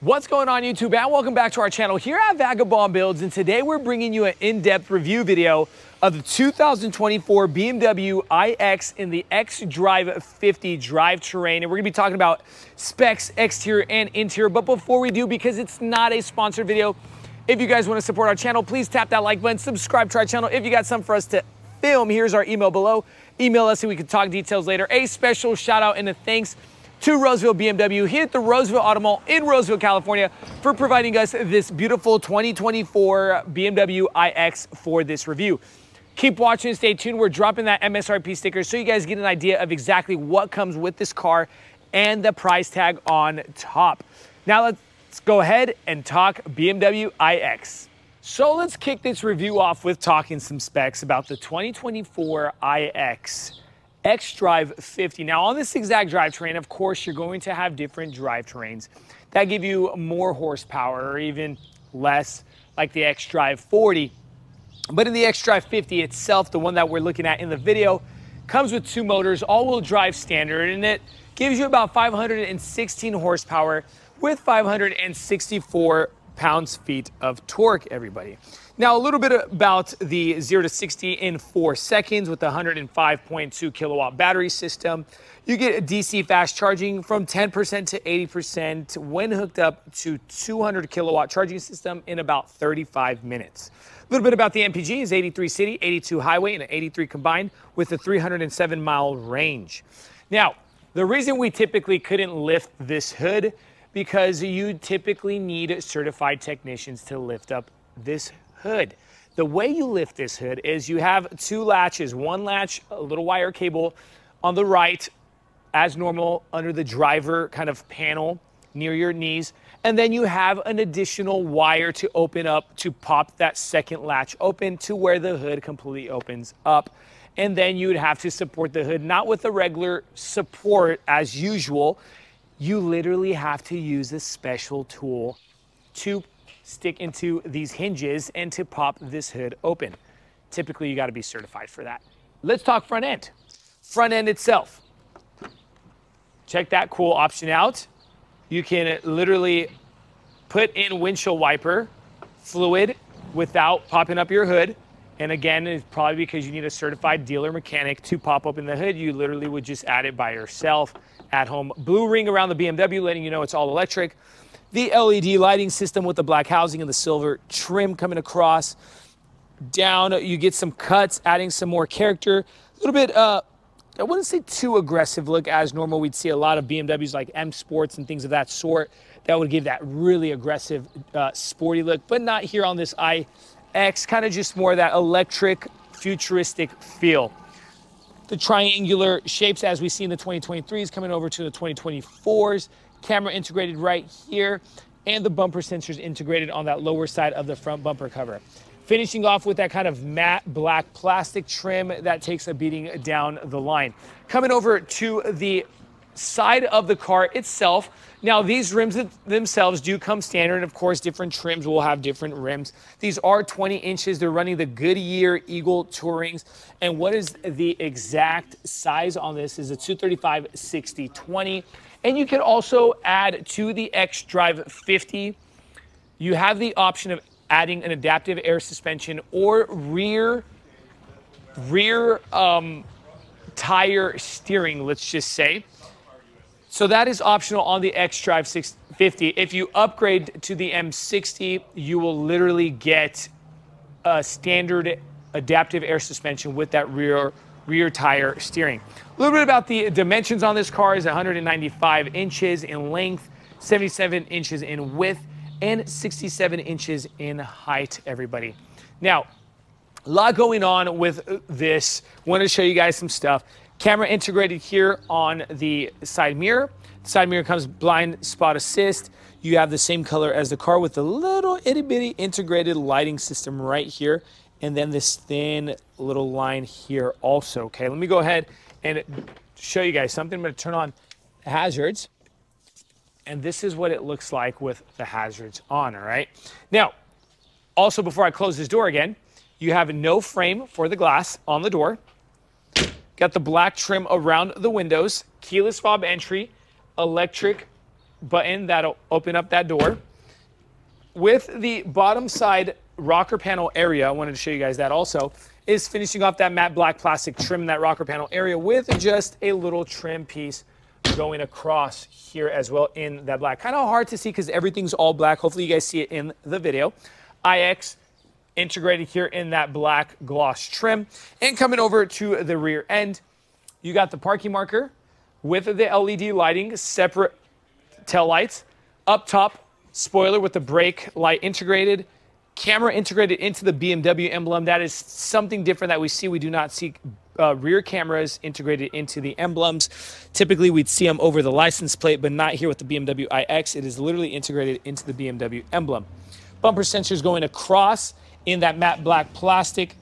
What's going on YouTube, and welcome back to our channel here at Vagabond Builds, and today we're bringing you an in-depth review video of the 2024 BMW iX in the xDrive50 drivetrain, and we're going to be talking about specs, exterior and interior. But before we do, because it's not a sponsored video, if you guys want to support our channel, please tap that like button, subscribe to our channel. If you got something for us to film, here's our email below. Email us so we can talk details later. A special shout out and a thanks to Roseville BMW here at the Roseville Auto Mall in Roseville, California, for providing us this beautiful 2024 BMW iX for this review. Keep watching and stay tuned. We're dropping that MSRP sticker so you guys get an idea of exactly what comes with this car and the price tag on top. Now let's go ahead and talk BMW iX. So let's kick this review off with talking some specs about the 2024 iX. xDrive50. Now on this exact drivetrain, of course, you're going to have different drivetrains that give you more horsepower or even less, like the xDrive40. But in the xDrive50 itself, the one that we're looking at in the video, comes with two motors, all-wheel drive standard, and it gives you about 516 horsepower with 564 pounds-feet of torque, everybody. Now, a little bit about the 0 to 60 in 4 seconds with the 105.2 kilowatt battery system. You get a DC fast charging from 10% to 80% when hooked up to 200 kilowatt charging system in about 35 minutes. A little bit about the MPG is 83 city, 82 highway, and an 83 combined with a 307-mile range. Now, the reason we typically couldn't lift this hood because you typically need certified technicians to lift up this hood. The way you lift this hood is you have two latches, one latch, a little wire cable on the right as normal under the driver kind of panel near your knees, and then you have an additional wire to open up to pop that second latch open to where the hood completely opens up. And then you would have to support the hood, not with a regular support as usual. You literally have to use a special tool to stick into these hinges and to pop this hood open. Typically, you got to be certified for that. Let's talk front end. Front end itself. Check that cool option out. You can literally put in windshield wiper fluid without popping up your hood. And again, it's probably because you need a certified dealer mechanic to pop open the hood. You literally would just add it by yourself at home. Blue ring around the BMW letting you know it's all electric. The LED lighting system with the black housing and the silver trim coming across. Down, you get some cuts, adding some more character. A little bit, I wouldn't say too aggressive look as normal. We'd see a lot of BMWs like M Sports and things of that sort that would give that really aggressive, sporty look, but not here on this iX, kind of just more that electric, futuristic feel. The triangular shapes as we see in the 2023s coming over to the 2024s. Camera integrated right here, and the bumper sensors integrated on that lower side of the front bumper cover. Finishing off with that kind of matte black plastic trim that takes a beating down the line. Coming over to the side of the car itself. Now, these rims themselves do come standard, and of course, different trims will have different rims. These are 20 inches. They're running the Goodyear Eagle Tourings. And what is the exact size on this is a 235/60/20. And you can also add to the xDrive50. You have the option of adding an adaptive air suspension or rear tire steering, let's just say. So that is optional on the xDrive50. If you upgrade to the M60, you will literally get a standard adaptive air suspension with that rear tire steering. A little bit about the dimensions on this car is 195 inches in length, 77 inches in width, and 67 inches in height, everybody. Now, a lot going on with this. Want to show you guys some stuff. Camera integrated here on the side mirror. The side mirror comes blind spot assist. You have the same color as the car with a little itty bitty integrated lighting system right here. And then this thin little line here also. Okay, let me go ahead and show you guys something. I'm going to turn on the hazards. And this is what it looks like with the hazards on, all right? Now, also before I close this door again, you have no frame for the glass on the door. Got the black trim around the windows, keyless fob entry, electric button that'll open up that door. With the bottom side rocker panel area, I wanted to show you guys that also, is finishing off that matte black plastic trim in that rocker panel area with just a little trim piece going across here as well in that black. Kind of hard to see because everything's all black. Hopefully you guys see it in the video. iX integrated here in that black gloss trim. And coming over to the rear end, you got the parking marker with the LED lighting, separate tail lights. Up top, spoiler with the brake light integrated. Camera integrated into the BMW emblem. That is something different that we see. We do not see rear cameras integrated into the emblems. Typically, we'd see them over the license plate, but not here with the BMW iX. It is literally integrated into the BMW emblem. Bumper sensors going across in that matte black plastic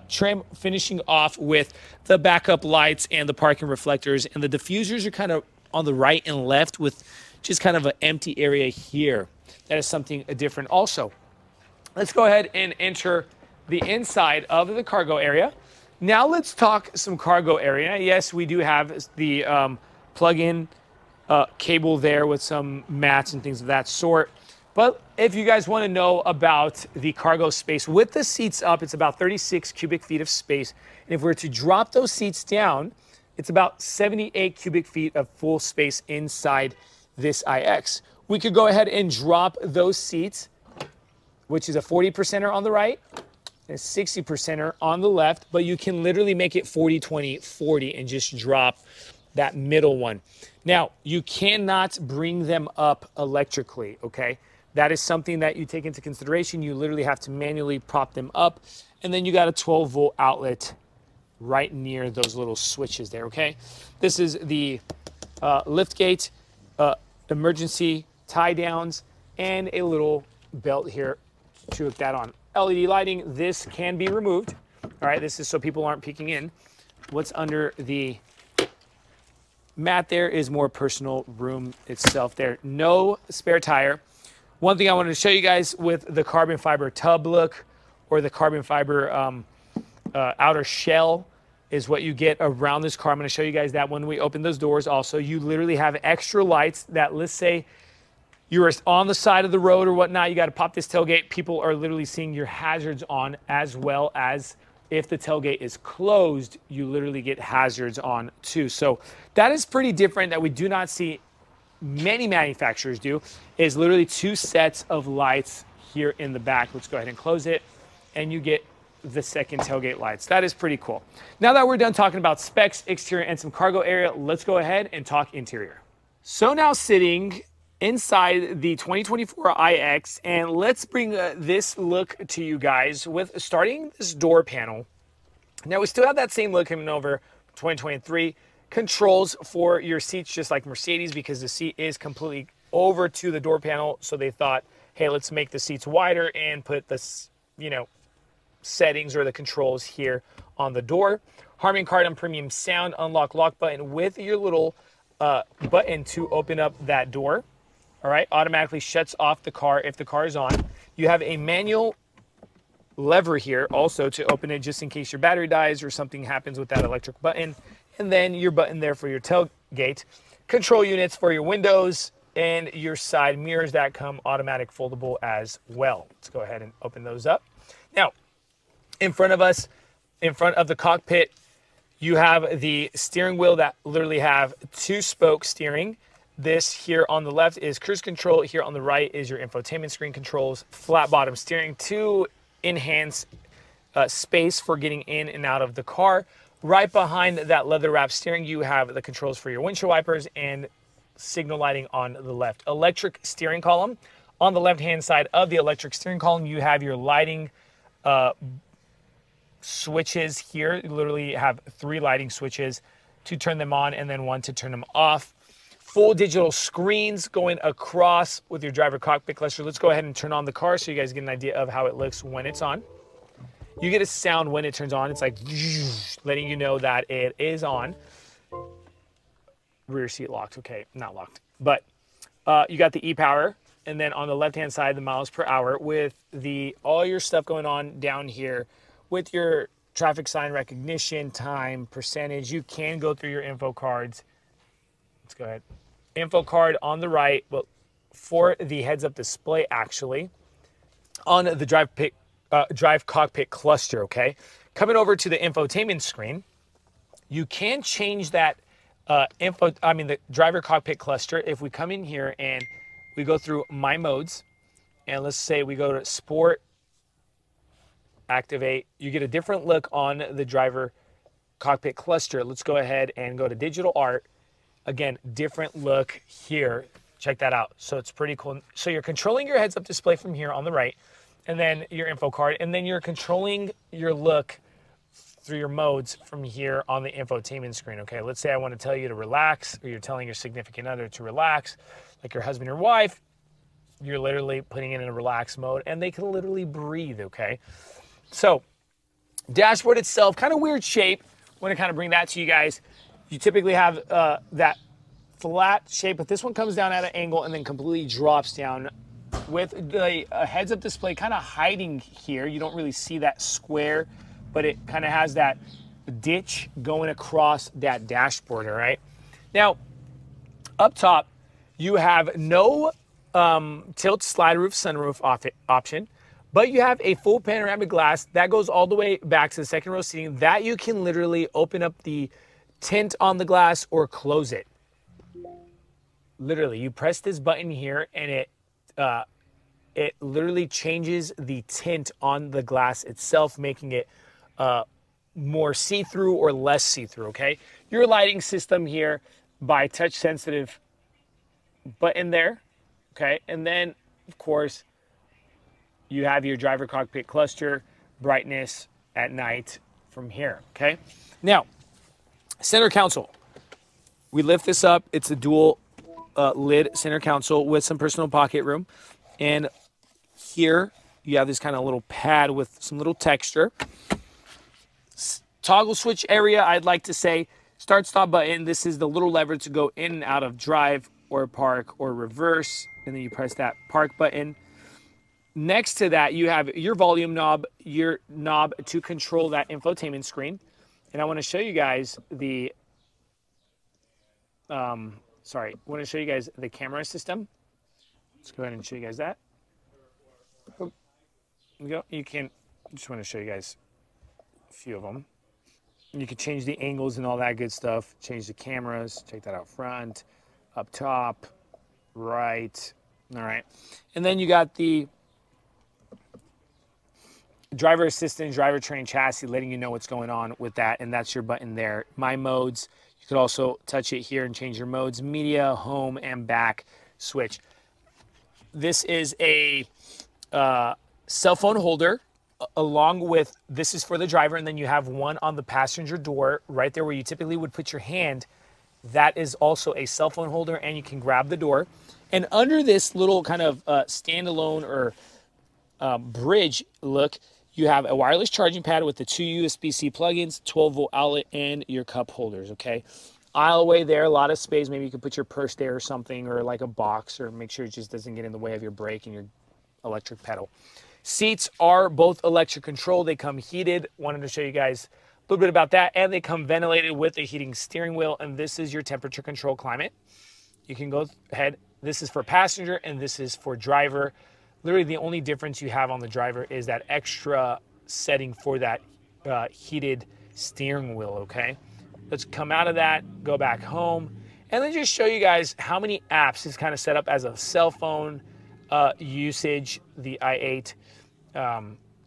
trim, finishing off with the backup lights and the parking reflectors. And the diffusers are kind of on the right and left with just kind of an empty area here. That is something different also. Let's go ahead and enter the inside of the cargo area. Now let's talk some cargo area. Yes, we do have the plug-in cable there with some mats and things of that sort. But if you guys want to know about the cargo space, with the seats up, it's about 36 cubic feet of space. And if we were to drop those seats down, it's about 78 cubic feet of full space inside this iX. We could go ahead and drop those seats, which is a 40%er on the right and a 60%er on the left, but you can literally make it 40, 20, 40 and just drop that middle one. Now, you cannot bring them up electrically, okay? That is something that you take into consideration. You literally have to manually prop them up, and then you got a 12-volt outlet right near those little switches there, okay? This is the lift gate, emergency tie downs, and a little belt here to hook that on. LED lighting, this can be removed. All right, this is so people aren't peeking in. What's under the mat there is more personal room itself there. No spare tire. One thing I wanted to show you guys with the carbon fiber tub look or the carbon fiber outer shell is what you get around this car. I'm going to show you guys that when we open those doors also. You literally have extra lights that, let's say, you're on the side of the road or whatnot, you got to pop this tailgate. People are literally seeing your hazards on, as well as if the tailgate is closed, you literally get hazards on too. So that is pretty different that we do not see many manufacturers do, is literally two sets of lights here in the back. Let's go ahead and close it, and you get the second tailgate lights. That is pretty cool. Now that we're done talking about specs, exterior, and some cargo area, let's go ahead and talk interior. So now sitting inside the 2024 iX, and let's bring this look to you guys with starting this door panel. Now we still have that same look coming over 2023. Controls for your seats just like Mercedes, because the seat is completely over to the door panel. So they thought, hey, let's make the seats wider and put this, you know, settings or the controls here on the door. Harman Kardon premium sound, unlock lock button with your little button to open up that door. All right, automatically shuts off the car if the car is on. You have a manual lever here also to open it just in case your battery dies or something happens with that electric button. And then your button there for your tailgate. Control units for your windows and your side mirrors that come automatic foldable as well. Let's go ahead and open those up. Now, in front of us, in front of the cockpit, you have the steering wheel that literally have two-spoke steering. This here on the left is cruise control. Here on the right is your infotainment screen controls. Flat bottom steering to enhance space for getting in and out of the car. Right behind that leather wrap steering, you have the controls for your windshield wipers and signal lighting on the left. Electric steering column. On the left-hand side of the electric steering column, you have your lighting switches here. You literally have 3 lighting switches to turn them on and then 1 to turn them off. Full digital screens going across with your driver cockpit cluster. Let's go ahead and turn on the car so you guys get an idea of how it looks when it's on. You get a sound when it turns on. It's like letting you know that it is on. Rear seat locked. Okay, not locked. But you got the e-power. And then on the left-hand side, the miles per hour with all your stuff going on down here with your traffic sign recognition, time, percentage. You can go through your info cards. Let's go ahead. info card on the right, but for the heads-up display, actually, on the drive cockpit cluster, okay? Coming over to the infotainment screen, you can change that the driver cockpit cluster. If we come in here and we go through My Modes, and let's say we go to Sport, Activate, you get a different look on the driver cockpit cluster. Let's go ahead and go to Digital Art. Again, different look here. Check that out. So it's pretty cool. So you're controlling your heads-up display from here on the right, and then your info card, and then you're controlling your look through your modes from here on the infotainment screen. Okay, let's say I want to tell you to relax, or you're telling your significant other to relax, like your husband or wife. You're literally putting it in a relax mode, and they can literally breathe, okay? So, dashboard itself, kind of weird shape. I want to kind of bring that to you guys. You typically have that flat shape, but this one comes down at an angle and then completely drops down with the heads-up display kind of hiding here. You don't really see that square, but it kind of has that ditch going across that dashboard, all right? Now, up top, you have no tilt slide roof sunroof option, but you have a full panoramic glass that goes all the way back to the second row seating that you can literally open up the tint on the glass or close it. Literally, you press this button here and it literally changes the tint on the glass itself, making it more see-through or less see-through, okay? Your lighting system here by touch-sensitive button there, okay? And then, of course, you have your driver cockpit cluster, brightness at night from here, okay? Now, center console. We lift this up. It's a dual lid center console with some personal pocket room. And here you have this kind of little pad with some little texture. Toggle switch area, I'd like to say, start stop button. This is the little lever to go in and out of drive or park or reverse. And then you press that park button. Next to that, you have your volume knob, your knob to control that infotainment screen. And I want to show you guys the, I want to show you guys the camera system. Let's go ahead and show you guys that. There we go. You can, just want to show you guys a few of them. You can change the angles and all that good stuff. Change the cameras. Check that out front, up top, right. All right. And then you got the driver assistant, driver train chassis, letting you know what's going on with that. And that's your button there. My modes. You could also touch it here and change your modes, media, home, and back switch. This is a cell phone holder along with, this is for the driver, and then you have one on the passenger door right there where you typically would put your hand. That is also a cell phone holder, and you can grab the door. And under this little kind of standalone or bridge look, you have a wireless charging pad with the 2 USB-C plugins, 12-volt outlet, and your cup holders, okay? Aisleway there, a lot of space. Maybe you could put your purse there or something, or like a box, or make sure it just doesn't get in the way of your brake and your electric pedal. Seats are both electric controlled. They come heated. Wanted to show you guys a little bit about that. And they come ventilated with a heating steering wheel. And this is your temperature control climate. You can go ahead. This is for passenger and this is for driver. Literally the only difference you have on the driver is that extra setting for that heated steering wheel, okay? Let's come out of that, go back home, and then just show you guys how many apps is kind of set up as a cell phone usage, the i8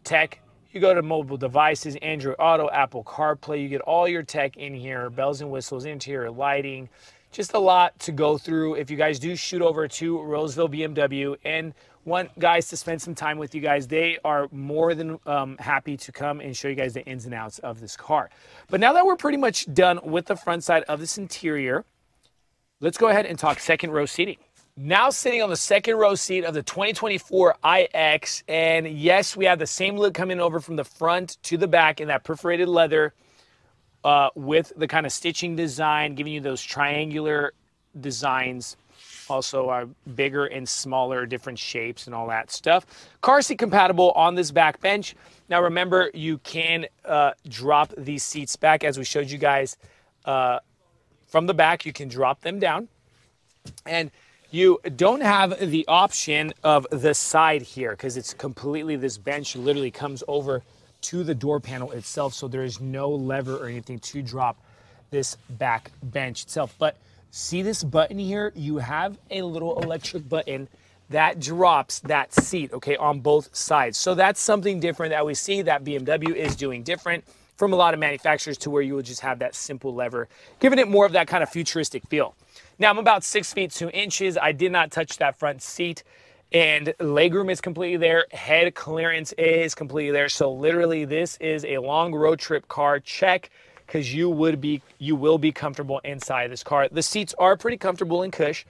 tech. You go to mobile devices, Android Auto, Apple CarPlay, you get all your tech in here, bells and whistles, interior lighting, just a lot to go through. If you guys do shoot over to Roseville BMW and want guys to spend some time with you guys, they are more than happy to come and show you guys the ins and outs of this car. But now that we're pretty much done with the front side of this interior, let's go ahead and talk second row seating. Now sitting on the second row seat of the 2024 iX, and yes, we have the same look coming over from the front to the back in that perforated leather with the kind of stitching design, giving you those triangular designs. Also bigger and smaller, different shapes and all that stuff. Car seat compatible on this back bench. Now remember, you can drop these seats back as we showed you guys from the back. You can drop them down. And you don't have the option of the side here because it's completely, this bench literally comes over to the door panel itself. So there is no lever or anything to drop this back bench itself. But see this button here? You have a little electric button that drops that seat, okay, on both sides. So that's something different that we see that BMW is doing different from a lot of manufacturers, to where you would just have that simple lever, giving it more of that kind of futuristic feel. Now, I'm about 6 feet 2 inches. I did not touch that front seat, and legroom is completely there. Head clearance is completely there. So literally this is a long road trip car, check, because you will be comfortable inside this car. The seats are pretty comfortable and cush.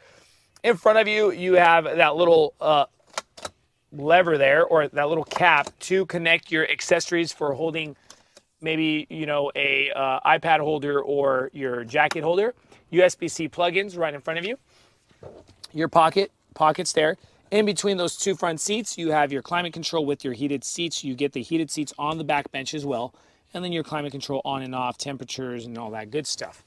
In front of you, you have that little lever there, or that little cap to connect your accessories for holding maybe, you know, a iPad holder or your jacket holder. USB-C plugins right in front of you. Your pockets there. In between those two front seats, you have your climate control with your heated seats. You get the heated seats on the back bench as well. And then your climate control on and off, temperatures and all that good stuff.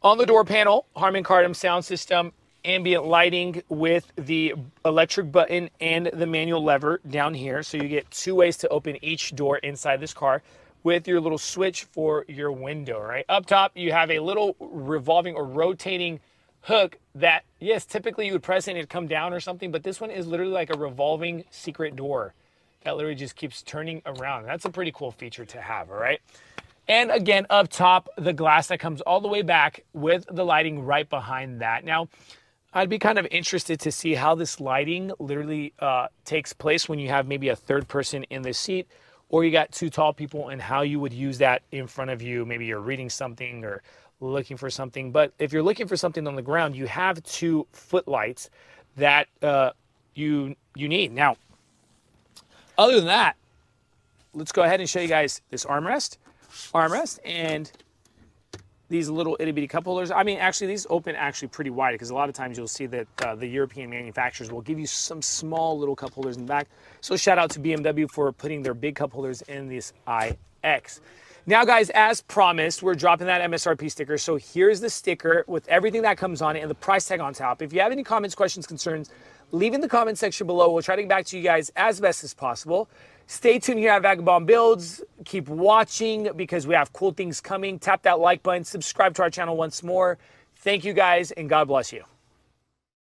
On the door panel, Harman Kardon sound system, ambient lighting with the electric button and the manual lever down here. So you get 2 ways to open each door inside this car, with your little switch for your window, right? Up top, you have a little revolving or rotating hook that, yes, typically you would press it and it'd come down or something, but this one is literally like a revolving secret door that literally just keeps turning around. That's a pretty cool feature to have, all right? And again, up top, the glass that comes all the way back with the lighting right behind that. Now, I'd be kind of interested to see how this lighting literally takes place when you have maybe a third person in the seat, or you got 2 tall people, and how you would use that in front of you. Maybe you're reading something or looking for something. But if you're looking for something on the ground, you have 2 footlights that you need. Now, other than that, let's go ahead and show you guys this armrest, and these little itty bitty cup holders. I mean, actually, these open actually pretty wide, because a lot of times you'll see that the European manufacturers will give you some small little cup holders in the back. So shout out to BMW for putting their big cup holders in this iX. Now, guys, as promised, we're dropping that MSRP sticker. So here's the sticker with everything that comes on it and the price tag on top. If you have any comments, questions, concerns, leave in the comment section below. We'll try to get back to you guys as best as possible. Stay tuned here at Vagabond Builds. Keep watching, because we have cool things coming. Tap that like button. Subscribe to our channel once more. Thank you guys, and God bless you.